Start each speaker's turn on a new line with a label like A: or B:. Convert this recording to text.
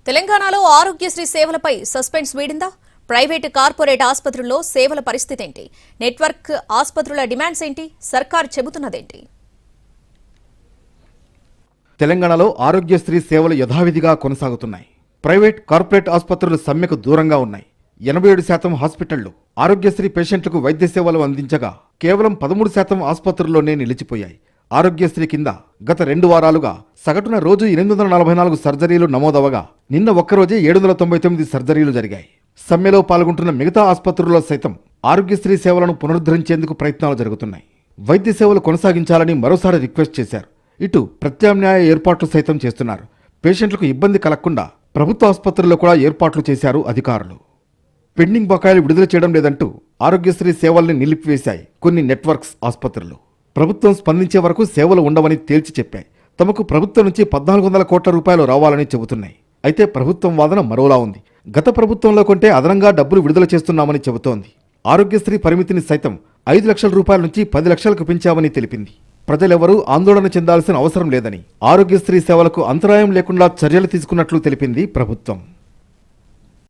A: తెలంగాణలో ఆరోగ్యశ్రీ సేవలపై suspense వీడిందా? Private corporate ఆసుపత్రుల్లో సేవల పరిస్థితి ఏంటి? నెట్వర్క్ ఆసుపత్రుల డిమాండ్స్ ఏంటి? సర్కార్ చెబుతున్నదేంటి?
B: తెలంగాణలో ఆరోగ్యశ్రీ సేవలు యథావిధిగా కొనసాగుతున్నాయి. ప్రైవేట్ కార్పొరేట్ ఆసుపత్రులు సమ్మెకు దూరంగా ఉన్నాయి. 87% హాస్పిటళ్లు ఆరోగ్యశ్రీ పేషెంట్లకు వైద్య సేవలు అందించగా కేవలం 13% ఆసుపత్రుల్లోనే నిలిచిపోయాయి. ఆరోగ్యశ్రీ కింద గత 2 వారాలుగా సగటున రోజు 844 సర్జరీలు నమోదవగా నిన్న ఒక్కరోజే 799 సర్జరీలు జరిగాయి. సమ్మెలో పాల్గొంటున్న మిగతా ఆసుపత్రుల్లో సైతం ఆరోగ్యశ్రీ సేవలను పునరుద్ధరించేందుకు ప్రయత్నాలు జరుగుతున్నాయి. వైద్య సేవలు కొనసాగించాలని మరోసారి రిక్వెస్ట్ చేశారు. ఇటు ప్రత్యామ్నాయ ఏర్పాట్లు సైతం చేస్తున్నారు. పేషెంట్లకు ఇబ్బంది కలగకుండా ప్రభుత్వ ఆసుపత్రుల్లో కూడా ఏర్పాట్లు చేశారు అధికారులు. పెండింగ్ బకాయిలు విడుదల చేయడం లేదంటూ ఆరోగ్యశ్రీ సేవల్ని నిలిపివేశాయి కొన్ని నెట్వర్క్స్ ఆసుపత్రులు. ప్రభుత్వం స్పందించే వరకు సేవలు ఉండవని తేల్చి చెప్పాయి. తమకు ప్రభుత్వం నుంచి 1400 కోట్ల రూపాయలు రావాలని చెబుతున్నాయి. అయితే ప్రభుత్వం వాదన మరోలా ఉంది. గత ప్రభుత్వంలో కొంటే అదనంగా డబ్బులు విడుదల చేస్తున్నామని చెబుతోంది. ఆరోగ్యశ్రీ పరిమితిని సైతం 5 లక్షల రూపాయల నుంచి 10 లక్షలకు పెంచామని తెలిపింది. ప్రజలెవరూ ఆందోళన చెందాల్సిన అవసరం లేదని, ఆరోగ్యశ్రీ సేవలకు అంతరాయం లేకుండా చర్యలు తీసుకున్నట్లు తెలిపింది ప్రభుత్వం.